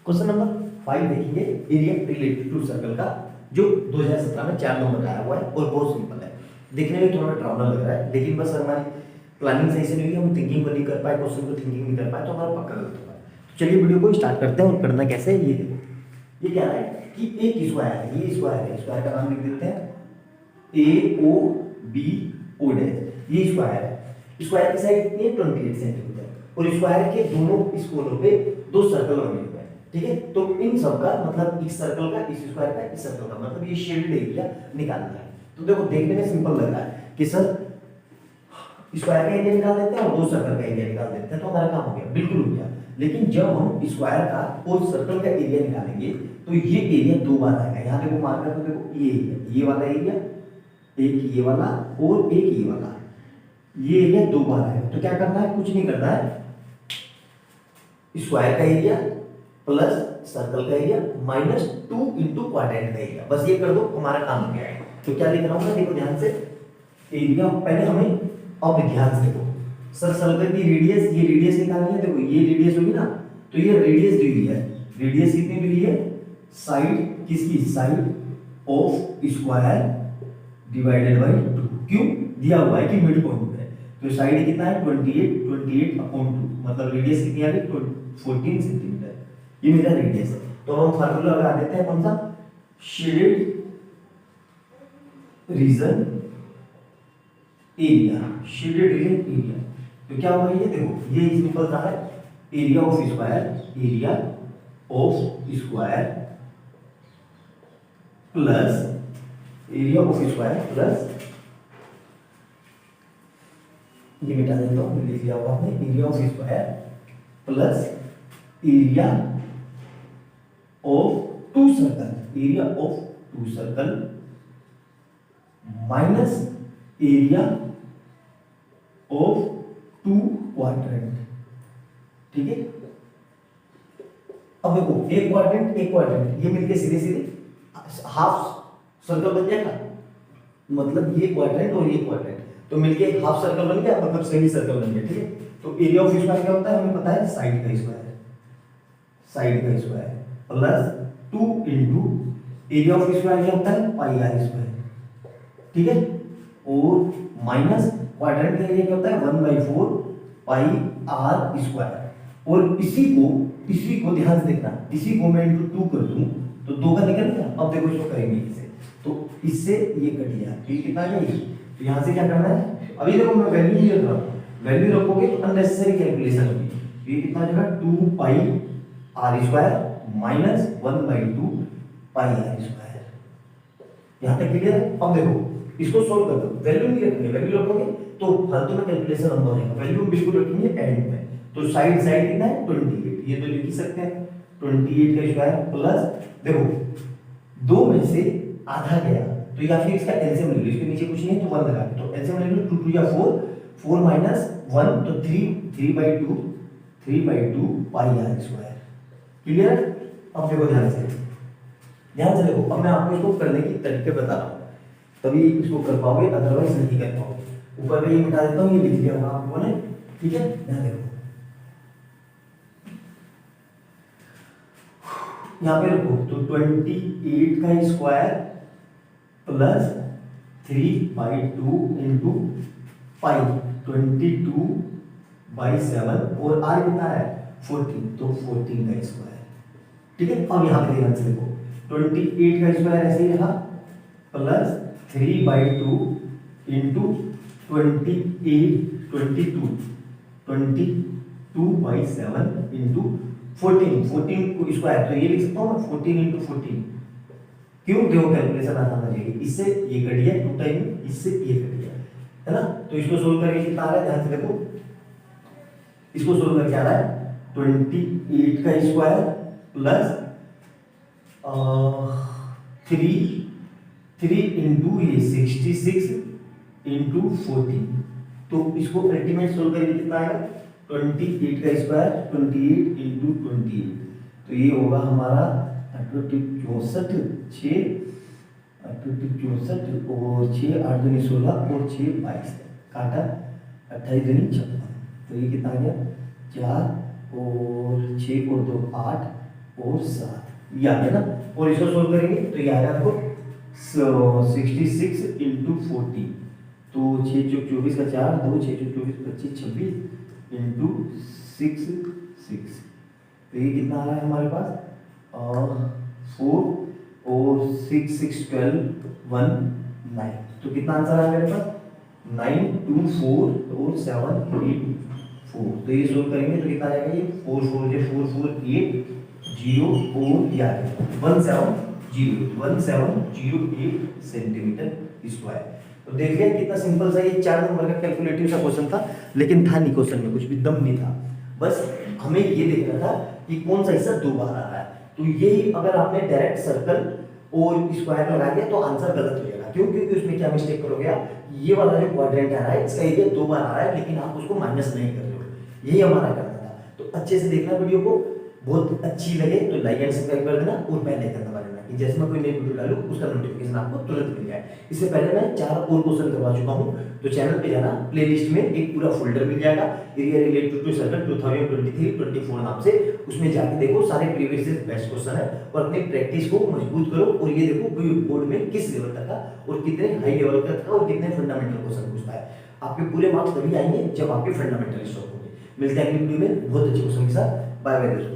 Question number 5 देखिए, area related to circle का, जो 2017 में 4 नंबर आया हुआ है और बहुत सिंपल है। देखने में थोड़ा डरावना लग रहा है, लेकिन बस हमारी प्लानिंग सही से नहीं हुई, हम थिंकिंग को नहीं कर पाए, क्वेश्चन को थिंकिंग नहीं कर पाए, तो हमारा पक्का गलत होगा। तो चलिए वीडियो को स्टार्ट करते हैं। और करना कैसे है ये देखो। ये क्या है कि एक स्क्वायर है, ये स्क्वायर है, स्क्वायर का नाम लिख देते हैं ए ओ बी ओ डैश। ये स्क्वायर है, स्क्वायर की साइड कितनी है 28 सेंटीमीटर, और स्क्वायर के दोनों इस कोनों पे दो सर्कल बने हुए हैं। ठीक है, तो इन सब का मतलब इस सर्कल का, इस स्क्वायर का, इस सर्कल का मतलब ये शेडेड एरिया निकालना है। तो देखो देखने में सिंपल लग रहा है कि सर स्क्वायर का एरिया निकाल देते हैं और दो सर्कल का एरिया निकाल देते हैं, तो हमारा काम हो गया, बिल्कुल हो गया। लेकिन जब हम स्क्वायर का और सर्कल का एरिया निकालेंगे तो ये एरिया दो बार आएगा। यहाँ देखो मार्क कर, तो देखो ये वाला एरिया, एक ये वाला और एक ये वाला, ये एरिया दो बार आएगा। तो क्या करना है, कुछ नहीं करना है, स्क्वायर का एरिया प्लस सर्कल का एरिया माइनस 2 इंटू क्वाड्रेंट का एरिया, बस ये कर दो, हमारा काम हो गया है। तो क्या लिख रहा हूं मैं, देखो ध्यान से, एरिया पहले हमें, अब ध्यान से देखो सर, सर्कल की रेडियस, ये रेडियस निकालनी है। देखो ये रेडियस होगी ना, तो ये रेडियस दी हुई है, रेडियस कितनी दी हुई है, साइड किसकी, side of square divided by 2। क्यों दिया हुआ है कि मिड पॉइंट है, तो साइड कितना है 28 अपॉन 2, मतलब रेडियस कितनी आ गई 14 सेंटीमीटर, ये मेरा रेडियस है। तो हम फार्मूला लगा देते हैं, कौन सा, shaded region area, shaded region area. तो क्या होगा ये देखो, ये सिंपल सा है, area of square, area of square plus area of square plus, ये मिटा देता हूं, लिख लिया होगा आपने, area of square plus area of two circle, area of two circle minus area of two quadrant. ठीक है, अब देखो एक क्वाड्रेंट ये मिलके सीधे सीधे हाफ सर्कल बन जाएगा, मतलब ये क्वाड्रेंट और ये क्वाड्रेंट तो मिलके एक हाफ सर्कल बन गया, मतलब सेमी सर्कल बन गया। ठीक है, तो एरिया ऑफ स्क्वायर क्या होता है, हमें पता है, साइड का स्क्वायर, साइड का square plus 2 into area of square क्या होता है, पाई आर स्क्वायर। ठीक है, और माइनस क्वाड्रेंट का एरिया क्या होता है 1/4 पाई आर स्क्वायर। और इसी को ध्यान से देखना, इसी को मैं इंटू 2 कर दूं तो 2 का निकल गया। अब देखो इसको करेंगे इसे, तो इससे ये कट गया, तो ये कितना गया, तो यहाँ से क्या करना है, अभी देखो मैं वैल्यू नहीं रख रहा हूँ, वैल्यू रखोगे तो अननेसेसरी कैलकुलेशन होगी। ये कितना जगह 2 pi r square minus 1/2 pi r square. यहाँ तक क्लियर है। अब देखो इसको सोल्व कर दो, वैल्यू नहीं रखेंगे, वैल्यू रखोगे तो फालतू में कैलकुलेशन बंद हो जाएगा, वैल्यू बिल्कुल रखेंगे एंड में। तो साइड कितना है 28, ये तो लिख ही सकते हैं 28 का स्क्वायर प्लस, देखो 2 में से आधा गया तो या फिर इसका एलसीएम ले लो, इसके नीचे कुछ नहीं है तो 1 लगा दो, तो एलसीएम ले लो 2 2 या 4, 4 माइनस 1 तो 3/2 पाई आर स्क्वायर। क्लियर। अब देखो ध्यान से देखो, अब मैं आपको इसको करने की तरीके बता रहा हूँ, तभी इसको कर पाओगे, अदरवाइज नहीं कर पाओगे। ऊपर में ये मिटा देता हूँ, ये लिख दिया होगा आप लोगों ने। ठीक है, ध्यान देखो, यहाँ पे रखो, तो 28 का स्क्वायर प्लस 3/2 इंटू पाई 22/7 और आर कितना है 14, तो 14 का स्क्वायर। ठीक है, अब यहाँ पे ध्यान से देखो, 28 का स्क्वायर ऐसे ही रहा प्लस 3/2 इंटू 22/7 इंटू 14 को स्क्वायर, तो ये लिख सकता हूँ 14 इंटू 14। क्यों, देखो कैलकुलेशन आसान हो जाएगी, इससे ये कट गया 2 टाइम, इससे ये कट गया, है ना। तो इसको सोल्व करके कितना आ रहा है, ध्यान से देखो, इसको सोल्व करके आ रहा है 28 का स्क्वायर प्लस 3 इंटू ये 66 इंटू 14, तो इसको अल्टीमेट सोल्व करके कितना आएगा 28 का स्क्वायर 28 इंटू 28, तो ये होगा हमारा 64 6 और 6 8 दूनी 16 और 6 22 काटा 28 दूनी 56, तो ये कितना आ गया 4 और 6 और 2 8 और 7, ये आ गया ना। और इसको सोल्व करेंगे तो ये आएगा आपको 66 इंटू 40, तो 6 चौक 24 का 4, 2 6 चौक 24 25 26 इंटू 6, तो ये कितना आ रहा है हमारे पास 4 और 6 6 12 1 9, तो कितना आंसर आया मेरे पास 9 2 4 और 7 8 4। तो ये सोल्व करेंगे तो कितना आएगा ये 4 4 8 0 और ये आ गया 1708 सेंटीमीटर स्क्वायर। तो देख लिया कितना सिंपल सा ये 4 नंबर का कैलकुलेटिव सा क्वेश्चन था, लेकिन था नहीं क्वेश्चन में कुछ भी दम नहीं था, बस हमें ये देखना था कि कौन सा हिस्सा 2 बार आ रहा है। तो ये अगर आपने डायरेक्ट सर्कल और स्क्वायर लगा दिया तो आंसर गलत हो जाएगा। क्यों? क्योंकि उसमें क्या मिस्टेक करोगे आप, ये वाला जो क्वाड्रेंट आ रहा है इसका एरिया 2 बार आ रहा है, लेकिन आप उसको माइनस नहीं कर रहे हो, यही हमारा करना था। तो अच्छे से देखना वीडियो को, बहुत अच्छी लगे तो लाइक एंड सब्सक्राइब कर देना और बेल आइकन दबा देना कि जैसे मैं कोई नई वीडियो डालूं उसका नोटिफिकेशन आपको तुरंत मिल जाए। इससे पहले मैं 4 और क्वेश्चन करवा चुका हूं, तो चैनल पे जाना, प्लेलिस्ट में एक पूरा फोल्डर मिल जाएगा एरिया रिलेटेड टू सर्कल 2023-24 नाम से, उसमें जाके देखो सारे प्रीवियस ईयर बेस्ट क्वेश्चन है और अपनी प्रैक्टिस को मजबूत करो। और ये देखो बोर्ड में किस लेवल तक का और कितने हाई लेवल तक का और कितने फंडामेंटल क्वेश्चन पूछता है। आपके पूरे मार्क्स तभी आएंगे जब आपके फंडामेंटल स्ट्रांग होंगे। मिलते हैं अगली वीडियो में बहुत अच्छे क्वेश्चन के साथ। Bye bye.